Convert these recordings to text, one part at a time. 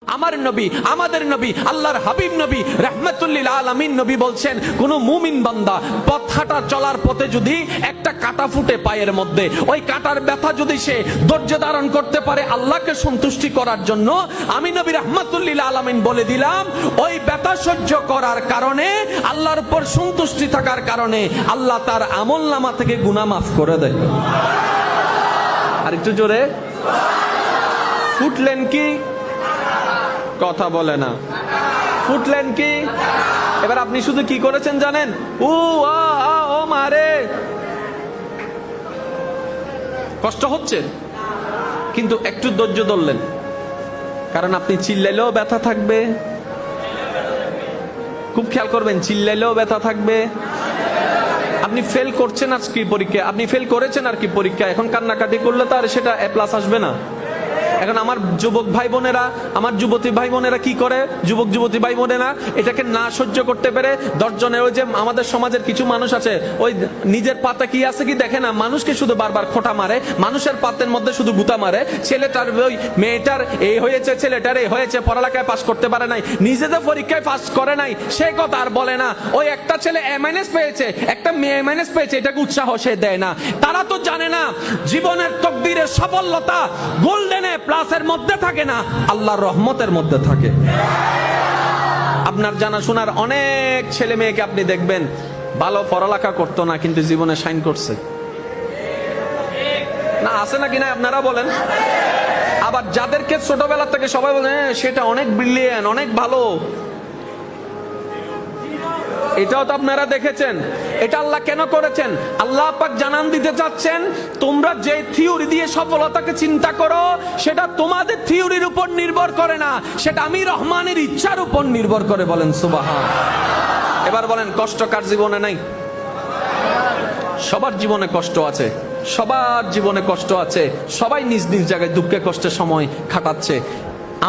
আমার নবী, আমাদের নবী, আল্লাহর হাবিব নবী রাহমাতুল লিল আলামিন নবী বলছেন, কোন মুমিন বান্দা পথ হাঁটা চলার পথে যদি একটা কাঁটা ফুটে পায়ের মধ্যে, ওই কাঁটার ব্যথা যদি সে ধৈর্য ধারণ করতে পারে আল্লাহকে সন্তুষ্টি করার জন্য, আমি নবী রাহমাতুল লিল আলামিন বলে দিলাম, ওই ব্যথা সহ্য করার কারণে, আল্লাহর উপর সন্তুষ্টি থাকার কারণে আল্লাহ তার আমলনামা থেকে গুনাহ মাফ করে দেয়। আর একটু জোরে ফুটলেন কি? কথা বলে না। ফুটলেন কি? এবার আপনি শুধু কি করেছেন জানেন? ও মারে, কষ্ট হচ্ছে কিন্তু একটু ধৈর্য ধরলেন, কারণ আপনি চিল্লাইলেও ব্যথা থাকবে। খুব খেয়াল করবেন, চিল্লাইলেও ব্যথা থাকবে। আপনি ফেল করছেন আর কি পরীক্ষা, আপনি ফেল করেছেন আর কি পরীক্ষা, এখন কান্নাকাটি করলে তো আর সেটা এ প্লাস আসবে না। এখন আমার যুবক ভাই বোনেরা, আমার যুবতী ভাই বোনেরা কি করে, যুবক যুবতী ভাই বোনেরা এটাকে না সহ্য করতে পেরে দর্জনে, ওই যে আমাদের সমাজের কিছু মানুষ আছে, ওই নিজের পাতে কি আছে কি দেখে না, মানুষকে শুধু বারবার খোঁটা মারে, মানুষের পাতের মধ্যে শুধু গুতা মারে। ছেলেটার, ওই মেয়েটার এই হয়েছে, ছেলেটার এই হয়েছে, পড়ালেখায় পাস করতে পারে নাই, নিজেদের পরীক্ষায় পাস করে নাই, সে কথা আর বলে না। ওই একটা ছেলে এমএনএস পেয়েছে, একটা মেয়ে এমএনএস পেয়েছে, এটাকে উৎসাহ সে দেয় না। তারা তো জানে না জীবনের তকদিরের সফলতা গোল্ডেনে প্লাসের মধ্যে থাকে না, আল্লাহর রহমতের মধ্যে থাকে। আপনার জানাশোনার অনেক ছেলে মেয়েকে আপনি দেখবেন ভালো পড়ালেখা করতো না, কিন্তু জীবনে শাইন করছে না, আছে নাকি না আপনারা বলেন? আবার যাদেরকে ছোটবেলা থেকে সবাই বলে সেটা অনেক ব্রিলিয়ান্ট, অনেক ভালো, এটাও তো আপনারা দেখেছেন। এটা আল্লাহ কেন করেছেন? আল্লাহ পাক জানান দিতে চাচ্ছেন, তোমরা যে থিওরি দিয়ে সফলতাকে চিন্তা করো, সেটা তোমাদের থিওরির উপর নির্ভর করে না, সেটা আমি রহমানের ইচ্ছার উপর নির্ভর করে। বলেন সুবহান। এবার বলেন, কষ্ট কার জীবনে নাই? সবার জীবনে কষ্ট আছে, সবার জীবনে কষ্ট আছে, সবাই নিজ নিজ জায়গায় দুঃখে কষ্টে সময় কাটাচ্ছে।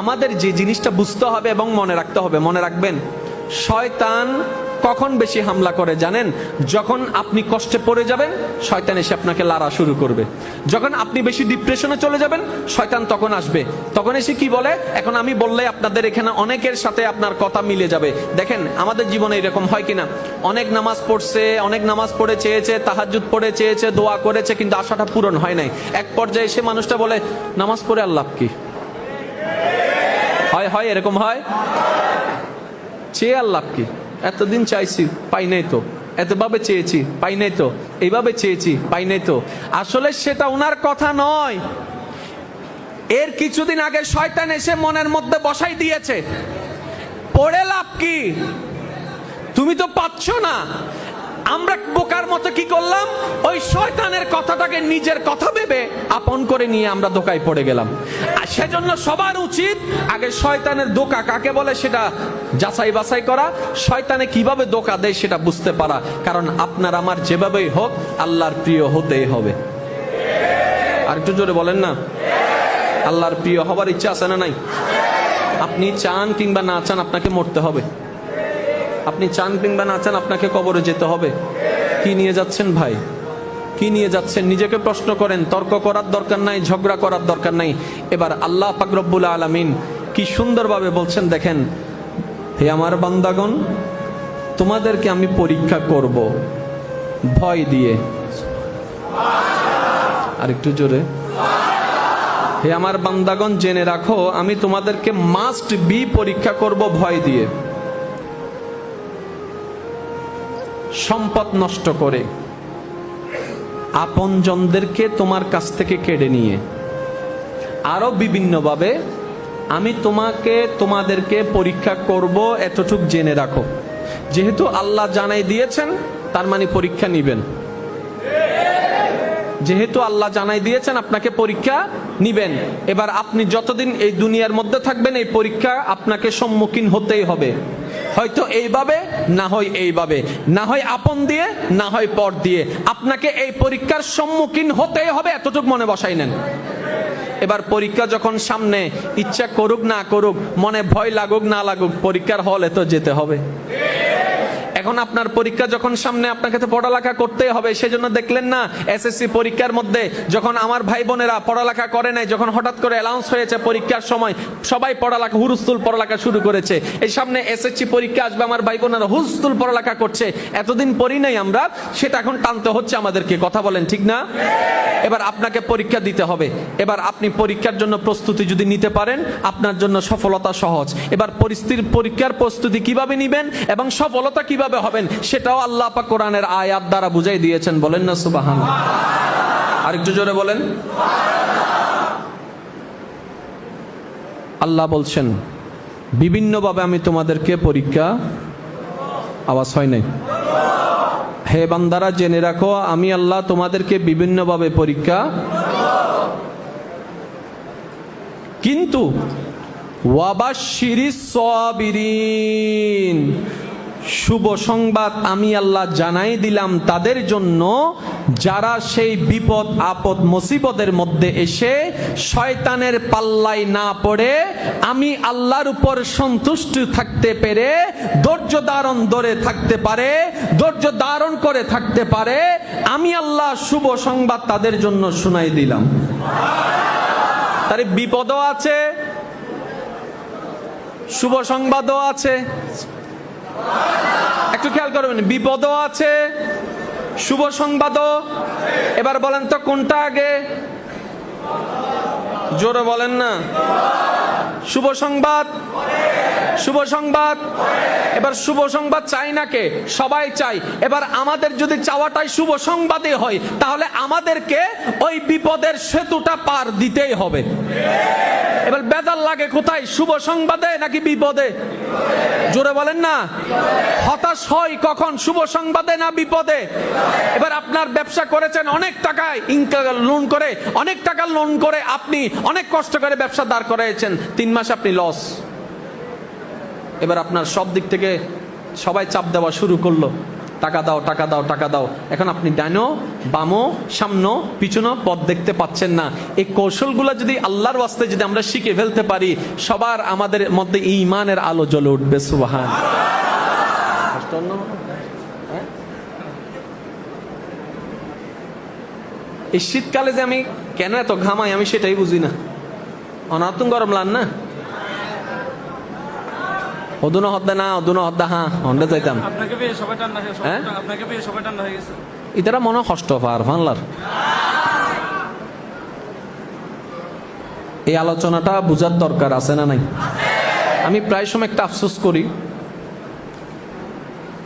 আমাদের যে জিনিসটা বুঝতে হবে এবং মনে রাখতে হবে, মনে রাখবেন, শয়তান কখন বেশি হামলা করে জানেন? যখন আপনি কষ্টে পড়ে যাবেন, শয়তান এসে আপনাকে লাড়া শুরু করবে। যখন আপনি বেশি ডিপ্রেশনে চলে যাবেন, শয়তান তখন আসবে। তখন এসে কি বলে, এখন আমি বললে আপনাদের এখানে অনেকের সাথে আপনার কথা মিলে যাবে। দেখেন আমাদের জীবনে এরকম হয় কিনা, অনেক নামাজ পড়ছে, অনেক নামাজ পড়ে চেয়েছে, তাহাজ্জুদ পড়ে চেয়েছে, দোয়া করেছে, কিন্তু আশাটা পূরণ হয় নাই। এক পর্যায়ে এসে মানুষটা বলে, নামাজ পড়ে আর লাভ কি? হয় এরকম হয়, চেয়ে আর লাভ কি? এতদিন চাইছি পাই নাই তো, এতভাবে চেয়েছি পাই নাই তো, এইভাবে চেয়েছি পাই নাই তো। আসলে সেটা ওনার কথা নয়, এর কিছুদিন আগে শয়তান এসে মনের মধ্যে বসাই দিয়েছে, পড়ে লাভ কি, তুমি তো পাচ্ছ না। আমরা বোকার মতো কি করলাম, ওই শয়তানের কথাটাকে নিজের কথা ভেবে আপন করে নিয়ে আমরা ধোঁকায় পড়ে গেলাম। আর সেজন্য সবার উচিত আগে শয়তানের ধোঁকা কাকে বলে সেটা যাচাই বাছাই করা, শয়তানে কিভাবে ধোঁকা দেয় সেটা বুঝতে পারা। কারণ আপনার আমার যেভাবেই হোক আল্লাহর প্রিয় হতেই হবে। আর একটু জোরে বলেন না, আল্লাহর প্রিয় হবার ইচ্ছা আছে না নাই? আপনি চান কিংবা না চান আপনাকে মরতে হবে, আপনি চান কিংবা না চান আপনাকে কবরে যেতে হবে। কি নিয়ে যাচ্ছেন ভাই, কি নিয়ে যাচ্ছেন? নিজেকে প্রশ্ন করেন। তর্ক করার দরকার নাই, ঝগড়া করার দরকার নাই। এবার আল্লাহ পাক রব্বুল আলামিন কি সুন্দরভাবে বলছেন দেখেন, হে আমার বান্দাগণ, তোমাদেরকে আমি পরীক্ষা করব ভয় দিয়ে। আর একটু জোরে, হে আমার বান্দাগণ জেনে রাখো, আমি তোমাদেরকে মাস্ট বি পরীক্ষা করব ভয় দিয়ে। সম্পদ নষ্ট করে, আপনজনদেরকে তোমার কাছ থেকে কেড়ে নিয়ে, আরো বিভিন্নভাবে আমি তোমাদেরকে পরীক্ষা করব, এতটুক জেনে রাখো। যেহেতু আল্লাহ জানাই দিয়েছেন, তার মানে পরীক্ষা নিবেন। যেহেতু আল্লাহ জানাই দিয়েছেন, আপনাকে পরীক্ষা নিবেন। এবার আপনি যতদিন এই দুনিয়ার মধ্যে থাকবেন, এই পরীক্ষা আপনাকে সম্মুখীন হতেই হবে। হয়তো এইভাবে, না হয় এইভাবে, না হয় আপন দিয়ে, না হয় পর দিয়ে, আপনাকে এই পরীক্ষার সম্মুখীন হতেই হবে, এতটুকু মনে বসাই নেন। এবার পরীক্ষা যখন সামনে, ইচ্ছা করুক না করুক, মনে ভয় লাগুক না লাগুক, পরীক্ষার হলে তো যেতে হবে। এখন আপনার পরীক্ষা যখন সামনে, আপনাকে তো পড়ালেখা করতেই হবে। সেজন্য দেখলেন না এসএসসি পরীক্ষার মধ্যে যখন আমার ভাই বোনেরা পড়ালেখা করে নাই, যখন হঠাৎ করে অ্যানাউন্স হয়েছে পরীক্ষার সময় সবাই পড়ালেখা হুরুস্তুল পড়ালেখা শুরু করেছে। এই সামনে এসএসসি পরীক্ষা আসবে, আমার ভাই বোনেরা হুরুস্তুল পড়ালেখা করছে। এতদিন পড়ি নাই আমরা, সেটা এখন টানতে হচ্ছে আমাদেরকে। কথা বলেন ঠিক না? এবার আপনাকে পরীক্ষা দিতে হবে। এবার আপনি পরীক্ষার জন্য প্রস্তুতি যদি নিতে পারেন, আপনার জন্য সফলতা সহজ। এবার পরীক্ষার প্রস্তুতি কিভাবে নিবেন এবং সফলতা কিভাবে হবেন, সেটাও আল্লাহ পাক কোরআনের আয়াত দ্বারা বুঝাই দিয়েছেন। বলেন না সুবহানাল্লাহ? আরেকটু জোরে বলেন। আল্লাহ বলছেন বিভিন্নভাবে আমি তোমাদেরকে পরীক্ষা, আওয়াজ হয় নাই, হে বান্দারা জেনে রাখো আমি আল্লাহ তোমাদেরকে বিভিন্নভাবে পরীক্ষা, কিন্তু ওয়াবাশশিরিস সাবিরিন, শুভ সংবাদ আমি আল্লাহ জানাই দিলাম তাদের জন্য যারা সেই বিপদ আপদ মুসিবতের মধ্যে এসে শয়তানের পাল্লায় না পড়ে আমি আল্লাহর উপর সন্তুষ্ট থাকতে পেরে ধৈর্য ধারণ ধরে থাকতে পারে, ধৈর্য ধারণ করে থাকতে পারে। আমি আল্লাহ শুভ সংবাদ তাদের জন্য শুনাই দিলাম। তার বিপদও আছে, শুভ সংবাদও আছে। একটু খেয়াল করবেন, বিপদও আছে, শুভ সংবাদও। এবার বলেন তো কোনটা আগে? জোরে বলেন না। শুভ সংবাদ, শুভ সংবাদ। এবার শুভ সংবাদ চাই না কে? সবাই চাই। এবার আমাদের যদি চাওয়াটাই শুভ সংবাদই হয়, তাহলে আমাদেরকে ওই বিপদের সেতুটা পার দিতেই হবে। এবার বেজার লাগে কোথায়, শুভ সংবাদে নাকি বিপদে? জোরে বলেন না। হতাশ হয় কখন, শুভ সংবাদে না বিপদে? এবার আপনার ব্যবসা করেছেন অনেক টাকায় লোন করে, অনেক টাকা লোন করে আপনি অনেক কষ্ট করে ব্যবসা দাঁড় করাইছেন, 3 মাস আপনি লস। এবার আপনার সব দিক থেকে সবাই চাপ দেওয়া শুরু করলো, টাকা দাও টাকা দাও টাকা দাও। এখন আপনি ডাইনো বামো সামনো পিছনো পথ দেখতে পাচ্ছেন না। এই কৌশলগুলো যদি আল্লাহর ওয়াস্তে যদি আমরা শিখে ফেলতে পারি, সবার আমাদের মধ্যে ঈমানের আলো জ্বলে উঠবে। সুবহান। এই শীতকালে যে আমি কেন এত ঘামাই আমি সেটাই বুঝি না। অনাতুন গরম লান না, অদুনো হদ্দা না অদুনো হদ্দা, হ্যাঁ হন্ডে যাইতাম। আপনাকে পেয়ে সবাই ঠান্ডা হয়ে গেছে, আপনাকে পেয়ে সবাই ঠান্ডা হয়ে গেছে। ইতারা মনে কষ্ট পার ফানলার। এই আলোচনাটা বুঝার দরকার আছে না নাই? আমি প্রায় সময় একটা আফসোস করি,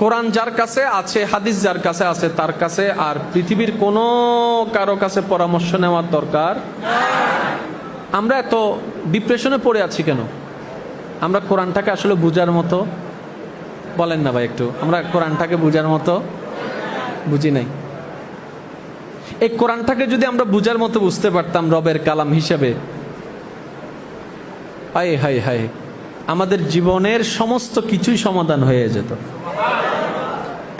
কোরআন যার কাছে আছে, হাদিস যার কাছে আছে, তার কাছে আর পৃথিবীর কোনো কারো কাছে পরামর্শ নেওয়ার দরকার। আমরা এত ডিপ্রেশনে পড়ে আছি কেন? আমরা কোরআনটাকে আসলে বুঝার মতো, বলেন না ভাই একটু, আমরা কোরআনটাকে বুঝার মতো বুঝি নাই। এই কোরআনটাকে যদি আমরা বুঝার মতো বুঝতে পারতাম রবের কালাম হিসেবে, হায় হায় হায়, আমাদের জীবনের সমস্ত কিছুই সমাধান হয়ে যেত।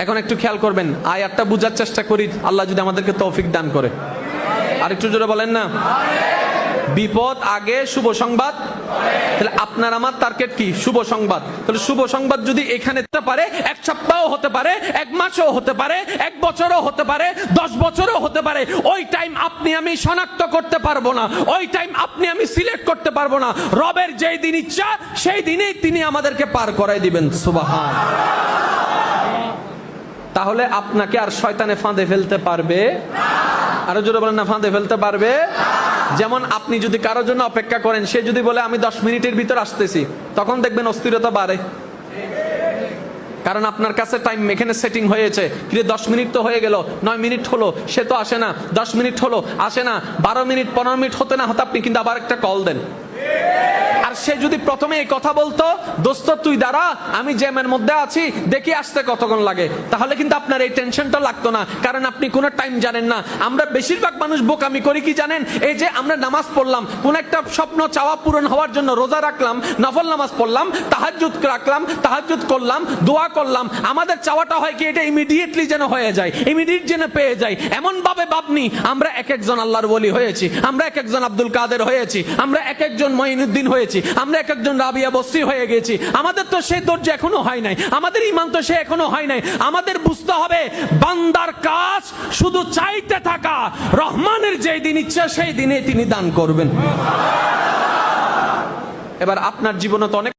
এখন একটু খেয়াল করবেন, আয়াতটা বুঝার চেষ্টা করি, আল্লাহ যদি আমাদেরকে তৌফিক দান করে। আর একটু জোরে বলেন না। বিপদ আগে, শুভ সংবাদ। তাহলে আপনার আমার টার্গেট কি? শুভ সংবাদ। তাহলে শুভ সংবাদ যদি এখানে হতে পারে, 1 সপ্তাহ হতে পারে, 1 মাসও হতে পারে, 1 বছরও হতে পারে, 10 বছরও হতে পারে। ওই টাইম আপনি আমি শনাক্ত করতে পারবো না, ওই টাইম আপনি আমি সিলেক্ট করতে পারবো না। রবের যেই দিন ইচ্ছা সেই দিনেই তিনি আমাদেরকে পার করাই দিবেন। সুবহান। তাহলে আপনাকে আর শয়তানে ফাঁদে ফেলতে পারবে? আরো জোরে বলেন না, ফাঁদে ফেলতে পারবে? যেমন আপনি যদি কারোর জন্য অপেক্ষা করেন, সে যদি বলে আমি 10 মিনিটের ভিতর আসতেছি, তখন দেখবেন অস্থিরতা বাড়ে। কারণ আপনার কাছে টাইম এখানে সেটিং হয়েছে, কিন্তু 10 মিনিট তো হয়ে গেল, 9 মিনিট হলো, সে তো আসে না, 10 মিনিট হলো আসে না, 12 মিনিট 15 মিনিট হতে না হতে আপনি কিন্তু আবার একটা কল দেন। আর সে যদি প্রথমে এই কথা বলতো, দোস্ত তুই দাঁড়া, আমি জ্যামের মধ্যে আছি, দেখি আসতে কতক্ষণ লাগে, তাহলে কিন্তু আপনার এই টেনশনটা লাগতো না, কারণ আপনি কোনো টাইম জানেন না। আমরা বেশিরভাগ মানুষ বোকামি করি কি জানেন? এই যে আমরা নামাজ পড়লাম, কোন একটা স্বপ্ন চাওয়া পূরণ হওয়ার জন্য রোজা রাখলাম, নফল নামাজ পড়লাম, তাহাজ্জুদ রাখলাম, তাহাজ্জুদ করলাম, দোয়া করলাম, আমাদের চাওয়াটা হয় কি এটা ইমিডিয়েটলি যেন হয়ে যায়, ইমিডিয়েট যেন পেয়ে যায়। এমন ভাবে ভাবনি আমরা এক একজন আল্লাহর ওলি হয়েছি, আমরা এক একজন আব্দুল কাদের হয়েছি, আমরা এক একজন মঈনুদ্দিন হয়েছি, আমরা এক একজন রাবিয়া বস্তি হয়ে গেছি। আমাদের তো সেই ধৈর্য এখনো হয় নাই, আমাদের ঈমান তো সে এখনো হয় নাই। আমাদের বুঝতে হবে বান্দার কাজ শুধু চাইতে থাকা, রহমানের যেই দিন ইচ্ছা সেই দিনে তিনি দান করবেন। এবার আপনার জীবনে তো অনেক